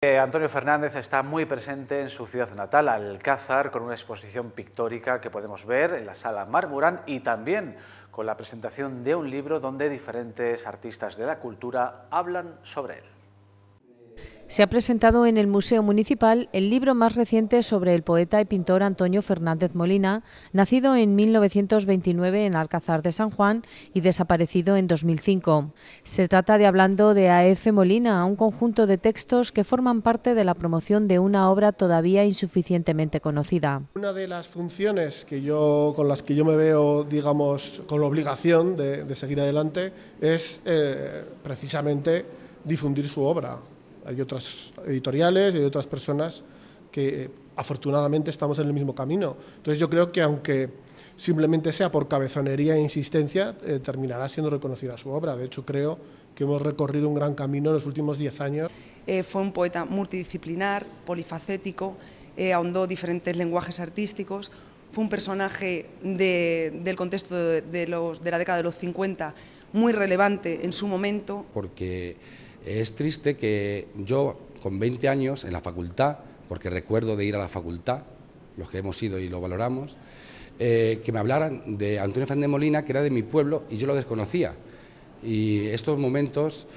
Antonio Fernández está muy presente en su ciudad natal, Alcázar, con una exposición pictórica que podemos ver en la Sala Marmurán y también con la presentación de un libro donde diferentes artistas de la cultura hablan sobre él. Se ha presentado en el Museo Municipal el libro más reciente sobre el poeta y pintor Antonio Fernández Molina, nacido en 1929 en Alcázar de San Juan y desaparecido en 2005. Se trata de Hablando de A.F. Molina, un conjunto de textos que forman parte de la promoción de una obra todavía insuficientemente conocida. Una de las funciones con las que yo me veo, digamos, con la obligación de seguir adelante es precisamente difundir su obra. Hay otras editoriales y hay otras personas que afortunadamente estamos en el mismo camino. Entonces yo creo que aunque simplemente sea por cabezonería e insistencia, terminará siendo reconocida su obra. De hecho creo que hemos recorrido un gran camino en los últimos 10 años. Fue un poeta multidisciplinar, polifacético, ahondó diferentes lenguajes artísticos, fue un personaje del contexto de la década de los 50 muy relevante en su momento. Porque es triste que yo, con 20 años, en la facultad, porque recuerdo de ir a la facultad, los que hemos ido y lo valoramos, que me hablaran de Antonio Fernández Molina, que era de mi pueblo, y yo lo desconocía. Y estos momentos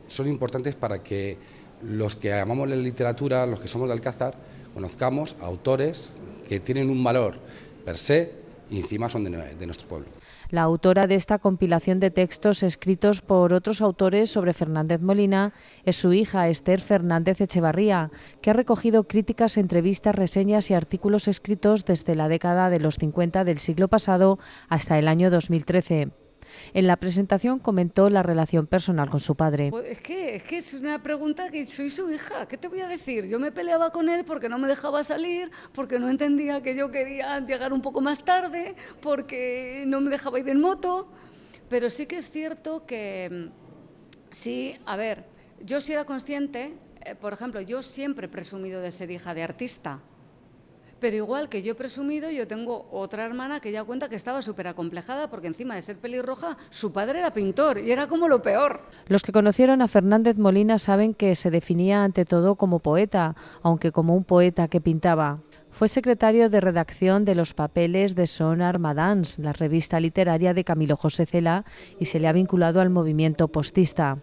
son importantes para que los que amamos la literatura, los que somos de Alcázar, conozcamos a autores que tienen un valor per se y encima son de nuestro pueblo. La autora de esta compilación de textos escritos por otros autores sobre Fernández Molina es su hija Esther Fernández Echevarría, que ha recogido críticas, entrevistas, reseñas y artículos escritos desde la década de los 50 del siglo pasado hasta el año 2013. En la presentación comentó la relación personal con su padre. Pues es que es una pregunta que soy su hija, ¿qué te voy a decir? Yo me peleaba con él porque no me dejaba salir, porque no entendía que yo quería llegar un poco más tarde, porque no me dejaba ir en moto, pero sí que es cierto que sí, a ver, yo sí era consciente, por ejemplo, yo siempre he presumido de ser hija de artista. Pero igual que yo he presumido, yo tengo otra hermana que ya cuenta que estaba súper acomplejada porque encima de ser pelirroja, su padre era pintor y era como lo peor. Los que conocieron a Fernández Molina saben que se definía ante todo como poeta, aunque como un poeta que pintaba. Fue secretario de redacción de Los Papeles de Son Armadans, la revista literaria de Camilo José Cela, y se le ha vinculado al movimiento postista.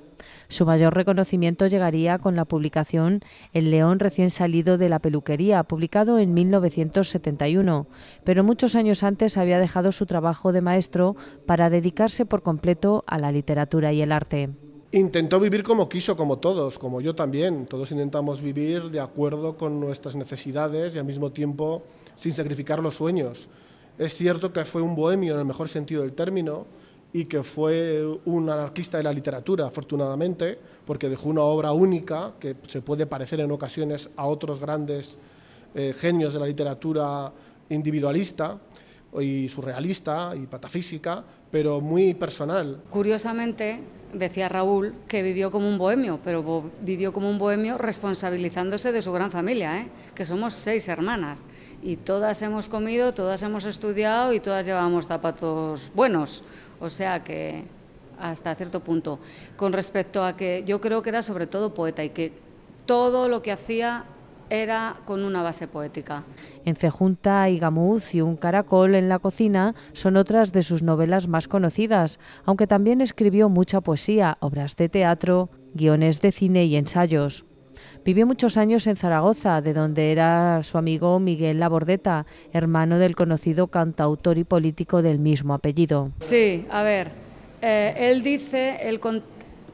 Su mayor reconocimiento llegaría con la publicación El león recién salido de la peluquería, publicado en 1971, pero muchos años antes había dejado su trabajo de maestro para dedicarse por completo a la literatura y el arte. Intentó vivir como quiso, como todos, como yo también. Todos intentamos vivir de acuerdo con nuestras necesidades y al mismo tiempo sin sacrificar los sueños. Es cierto que fue un bohemio en el mejor sentido del término y que fue un anarquista de la literatura, afortunadamente, porque dejó una obra única que se puede parecer en ocasiones a otros grandes genios de la literatura individualista y surrealista y patafísica, pero muy personal. Curiosamente, decía Raúl que vivió como un bohemio, pero vivió como un bohemio responsabilizándose de su gran familia, que somos 6 hermanas y todas hemos comido, todas hemos estudiado y todas llevábamos zapatos buenos, o sea que hasta cierto punto. Con respecto a que yo creo que era sobre todo poeta y que todo lo que hacía era con una base poética. Encejunta y Gamuz y un caracol en la cocina son otras de sus novelas más conocidas, aunque también escribió mucha poesía, obras de teatro, guiones de cine y ensayos. Vivió muchos años en Zaragoza, de donde era su amigo Miguel Labordeta, hermano del conocido cantautor y político del mismo apellido. Sí, a ver, él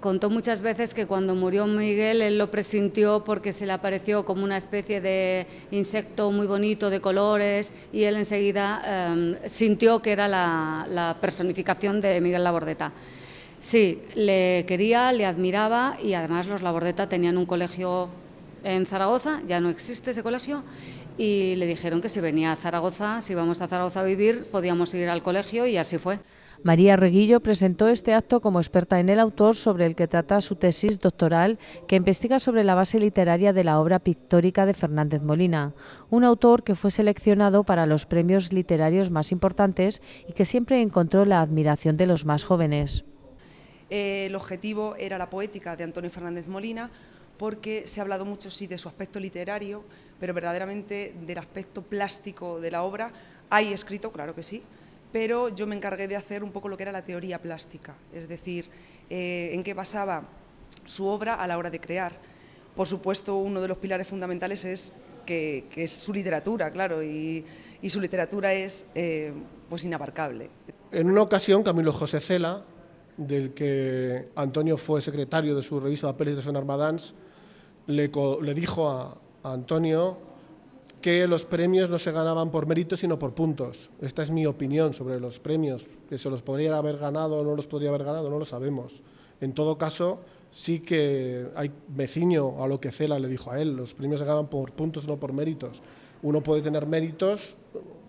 contó muchas veces que cuando murió Miguel él lo presintió porque se le apareció como una especie de insecto muy bonito de colores y él enseguida sintió que era la personificación de Miguel Labordeta. Sí, le quería, le admiraba y además los Labordeta tenían un colegio en Zaragoza, ya no existe ese colegio, y le dijeron que si venía a Zaragoza, si íbamos a Zaragoza a vivir, podíamos ir al colegio y así fue. María Reguillo presentó este acto como experta en el autor, sobre el que trata su tesis doctoral, que investiga sobre la base literaria de la obra pictórica de Fernández Molina, un autor que fue seleccionado para los premios literarios más importantes y que siempre encontró la admiración de los más jóvenes. El objetivo era la poética de Antonio Fernández Molina, porque se ha hablado mucho sí de su aspecto literario, pero verdaderamente del aspecto plástico de la obra hay escrito, claro que sí, pero yo me encargué de hacer un poco lo que era la teoría plástica, es decir, en qué basaba su obra a la hora de crear. Por supuesto, uno de los pilares fundamentales es que es su literatura, claro, y su literatura es pues inabarcable. En una ocasión, Camilo José Cela, del que Antonio fue secretario de su revista Papeles de Sonar Madans, le dijo a Antonio que los premios no se ganaban por méritos sino por puntos. Esta es mi opinión sobre los premios, que se los podría haber ganado o no los podría haber ganado, no lo sabemos. En todo caso, sí que me ciño a lo que Cela le dijo a él, los premios se ganan por puntos, no por méritos. Uno puede tener méritos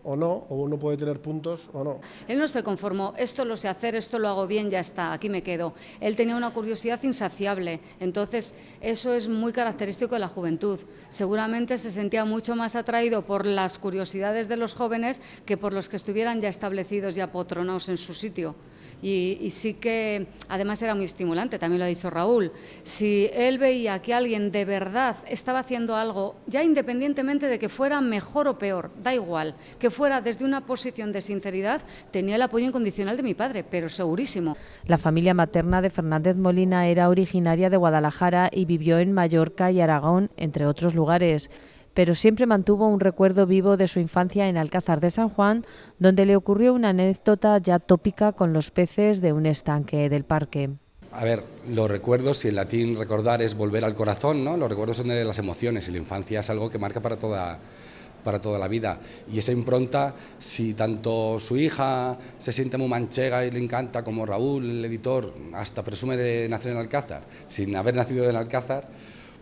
o no, o uno puede tener puntos o no. Él no se conformó, esto lo sé hacer, esto lo hago bien, ya está, aquí me quedo. Él tenía una curiosidad insaciable, entonces eso es muy característico de la juventud. Seguramente se sentía mucho más atraído por las curiosidades de los jóvenes que por los que estuvieran ya establecidos, ya apotronados en su sitio. Y sí que además era muy estimulante, también lo ha dicho Raúl. Si él veía que alguien de verdad estaba haciendo algo, ya independientemente de que fuera mejor o peor, da igual, que fuera desde una posición de sinceridad, tenía el apoyo incondicional de mi padre, pero segurísimo. La familia materna de Fernández Molina era originaria de Guadalajara y vivió en Mallorca y Aragón, entre otros lugares, pero siempre mantuvo un recuerdo vivo de su infancia en Alcázar de San Juan, donde le ocurrió una anécdota ya tópica con los peces de un estanque del parque. A ver, los recuerdos, si en latín recordar es volver al corazón, ¿no? Los recuerdos son de las emociones y la infancia es algo que marca para toda la vida. Y esa impronta, si tanto su hija se siente muy manchega y le encanta, como Raúl, el editor, hasta presume de nacer en Alcázar, sin haber nacido en Alcázar,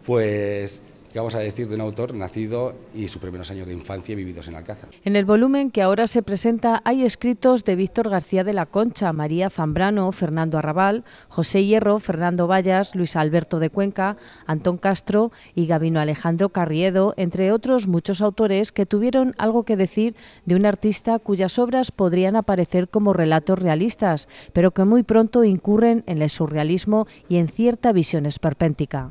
pues ¿qué vamos a decir de un autor nacido y sus primeros años de infancia vividos en Alcázar? En el volumen que ahora se presenta hay escritos de Víctor García de la Concha, María Zambrano, Fernando Arrabal, José Hierro, Fernando Vallas, Luis Alberto de Cuenca, Antón Castro y Gabino Alejandro Carriedo, entre otros muchos autores que tuvieron algo que decir de un artista cuyas obras podrían aparecer como relatos realistas, pero que muy pronto incurren en el surrealismo y en cierta visión esperpéntica.